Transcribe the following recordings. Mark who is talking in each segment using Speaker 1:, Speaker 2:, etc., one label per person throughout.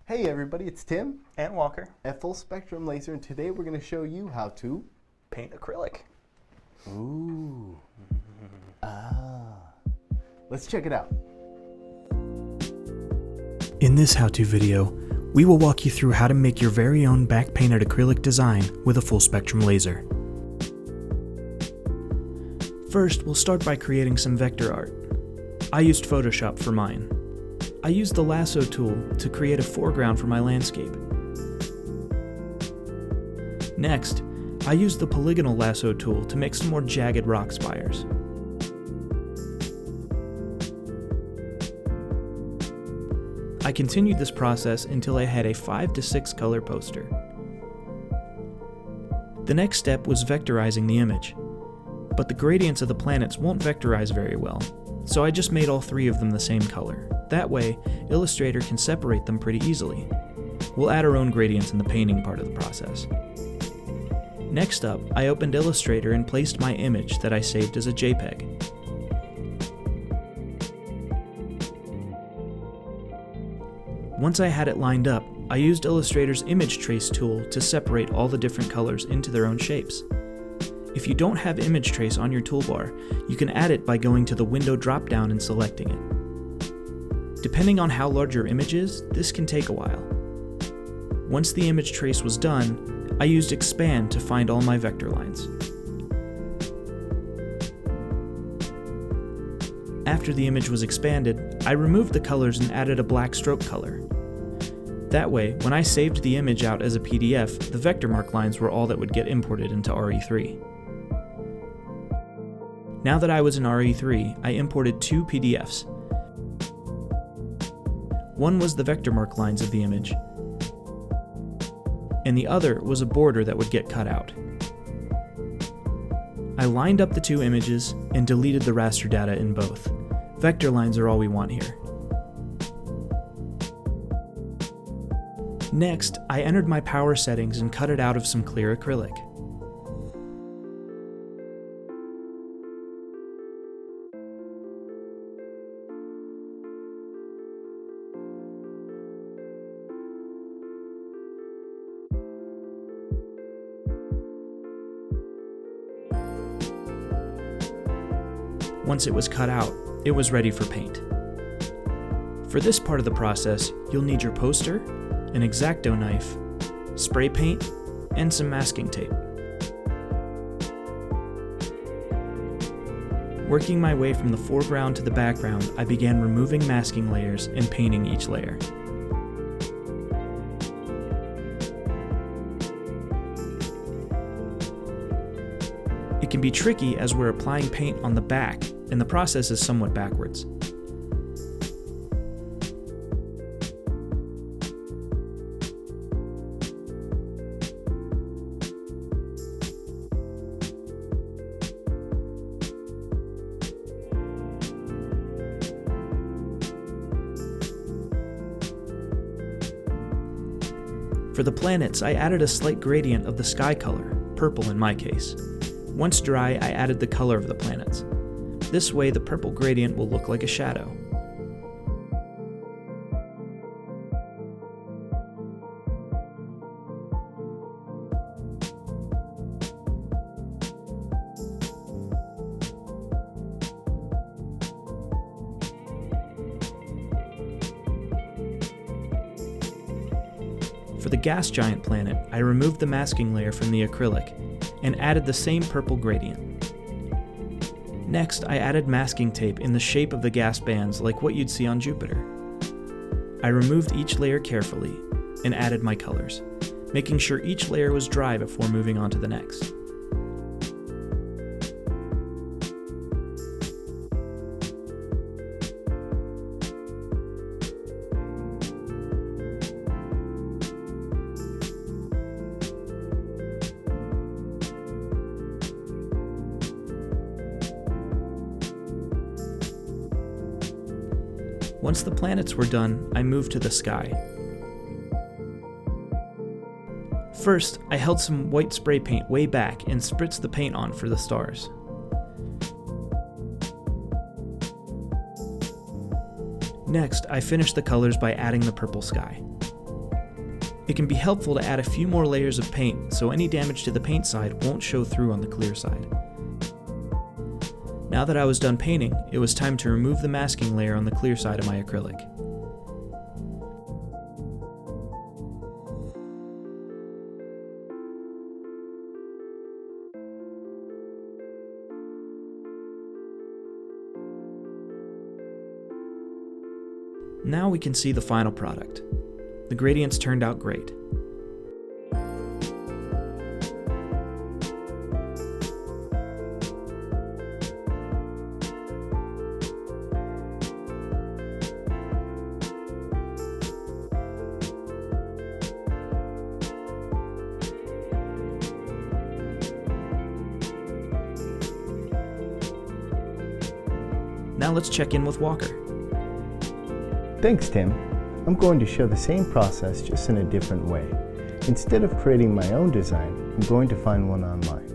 Speaker 1: Hey everybody, it's Tim
Speaker 2: And Walker.
Speaker 1: at Full Spectrum Laser, and today we're going to show you how to
Speaker 2: Paint acrylic.
Speaker 1: Ooh. Let's check it out.
Speaker 3: In this how-to video, we will walk you through how to make your very own back-painted acrylic design with a full spectrum laser. First, we'll start by creating some vector art. I used Photoshop for mine. I used the lasso tool to create a foreground for my landscape. Next, I used the polygonal lasso tool to make some more jagged rock spires. I continued this process until I had a 5 to 6 color poster. The next step was vectorizing the image, but the gradients of the planets won't vectorize very well, so I just made all 3 of them the same color. That way, Illustrator can separate them pretty easily. We'll add our own gradients in the painting part of the process. Next up, I opened Illustrator and placed my image that I saved as a JPEG. Once I had it lined up, I used Illustrator's image trace tool to separate all the different colors into their own shapes. If you don't have image trace on your toolbar, you can add it by going to the window drop-down and selecting it. Depending on how large your image is, this can take a while. Once the image trace was done, I used Expand to find all my vector lines. After the image was expanded, I removed the colors and added a black stroke color. That way, when I saved the image out as a PDF, the vector mark lines were all that would get imported into RE3. Now that I was in RE3, I imported 2 PDFs. One was the vector mark lines of the image, and the other was a border that would get cut out. I lined up the 2 images and deleted the raster data in both. Vector lines are all we want here. Next, I entered my power settings and cut it out of some clear acrylic. Once it was cut out, it was ready for paint. For this part of the process, you'll need your poster, an X-Acto knife, spray paint, and some masking tape. Working my way from the foreground to the background, I began removing masking layers and painting each layer. It can be tricky as we're applying paint on the back, and the process is somewhat backwards. For the planets, I added a slight gradient of the sky color, purple in my case. Once dry, I added the color of the planets. This way, the purple gradient will look like a shadow. For the gas giant planet, I removed the masking layer from the acrylic and added the same purple gradient. Next, I added masking tape in the shape of the gas bands like what you'd see on Jupiter. I removed each layer carefully and added my colors, making sure each layer was dry before moving on to the next. Once the planets were done, I moved to the sky. First, I held some white spray paint way back and spritzed the paint on for the stars. Next, I finished the colors by adding the purple sky. It can be helpful to add a few more layers of paint so any damage to the paint side won't show through on the clear side. Now that I was done painting, it was time to remove the masking layer on the clear side of my acrylic. Now we can see the final product. The gradients turned out great. Now let's check in with Walker.
Speaker 1: Thanks, Tim. I'm going to show the same process just in a different way. Instead of creating my own design, I'm going to find one online.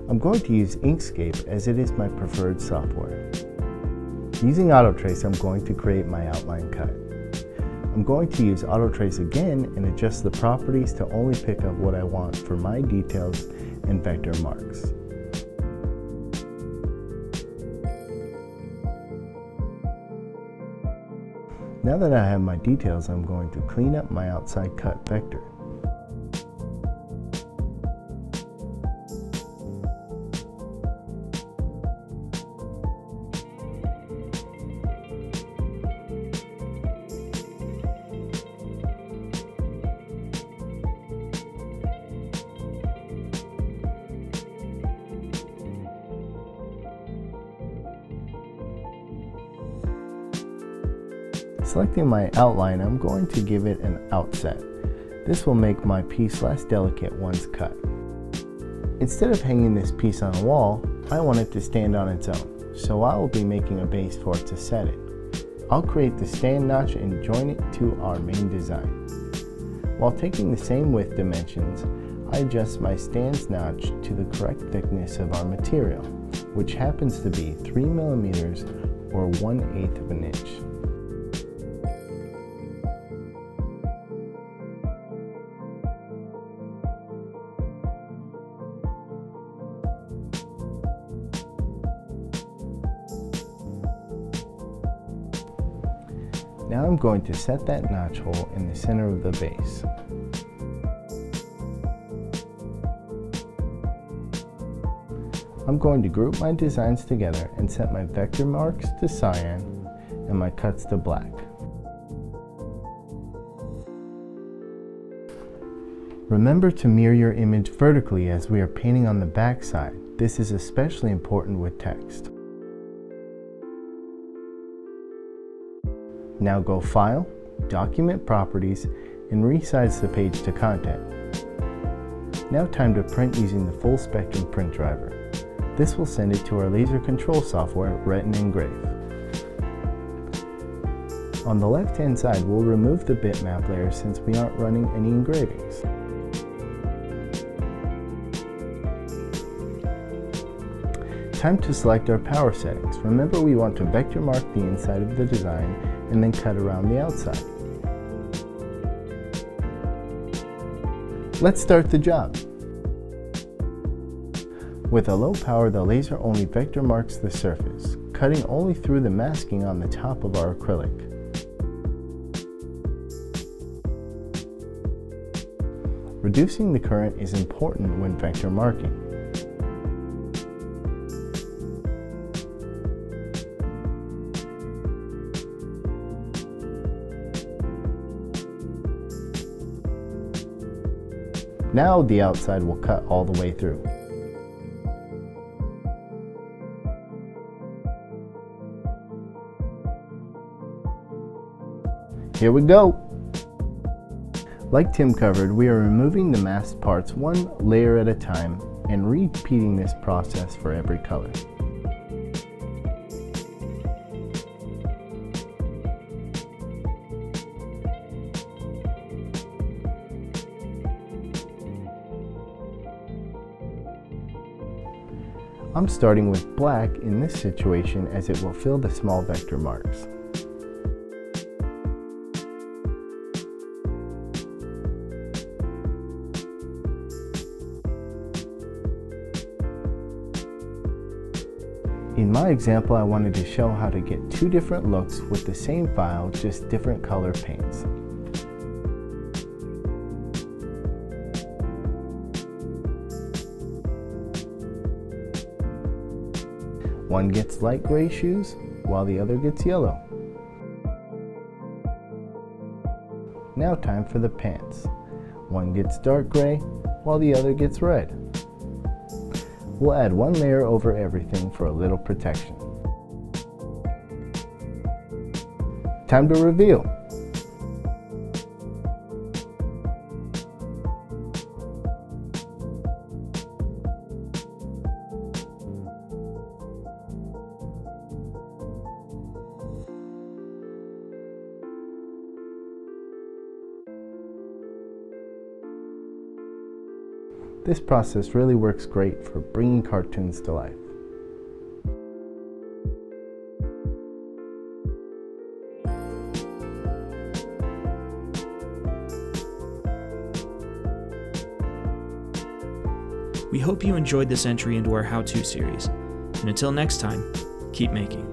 Speaker 1: I'm going to use Inkscape as it is my preferred software. Using AutoTrace, I'm going to create my outline cut. I'm going to use AutoTrace again and adjust the properties to only pick up what I want for my details and vector marks. Now that I have my details, I'm going to clean up my outside cut vector. Selecting my outline, I'm going to give it an outset. This will make my piece less delicate once cut. Instead of hanging this piece on a wall, I want it to stand on its own, so I will be making a base for it to set it. I'll create the stand notch and join it to our main design. While taking the same width dimensions, I adjust my stand's notch to the correct thickness of our material, which happens to be 3 mm or 1/8 of an inch. Now I'm going to set that notch hole in the center of the base. I'm going to group my designs together and set my vector marks to cyan and my cuts to black. Remember to mirror your image vertically as we are painting on the back side. This is especially important with text. Now go File, Document Properties, and resize the page to content. Now time to print using the full spectrum print driver. This will send it to our laser control software, Retina Engrave. On the left hand side, we'll remove the bitmap layer since we aren't running any engravings. Time to select our power settings. Remember, we want to vector mark the inside of the design and then cut around the outside. Let's start the job. With a low power, the laser only vector marks the surface, cutting only through the masking on the top of our acrylic. Reducing the current is important when vector marking. Now the outside will cut all the way through. Here we go! Like Tim covered, we are removing the masked parts one layer at a time and repeating this process for every color. I'm starting with black in this situation as it will fill the small vector marks. In my example, I wanted to show how to get two different looks with the same file, just different color paints. One gets light gray shoes, while the other gets yellow. Now time for the pants. One gets dark gray, while the other gets red. We'll add one layer over everything for a little protection. Time to reveal. This process really works great for bringing cartoons to life.
Speaker 3: We hope you enjoyed this entry into our how-to series, and until next time, keep making.